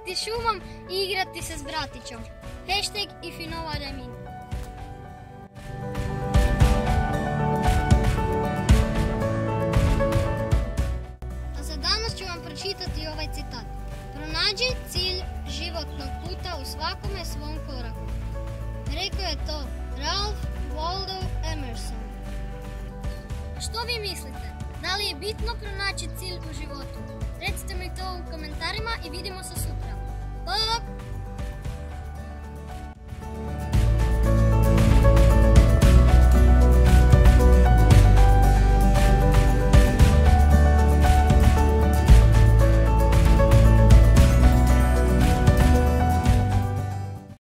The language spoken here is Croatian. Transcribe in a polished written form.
šetati šumom i igrati se s bratićom. Hashtag if you know what I mean. A za danas ću vam pročitati ovaj citat. Pronađi cilj životnog puta u svakome svom koraku. Rekao je to Ralph Waldo Emerson. Što vi mislite? Da li je bitno pronaći cilj u životu? Recite mi to u komentarima i vidimo se sutra.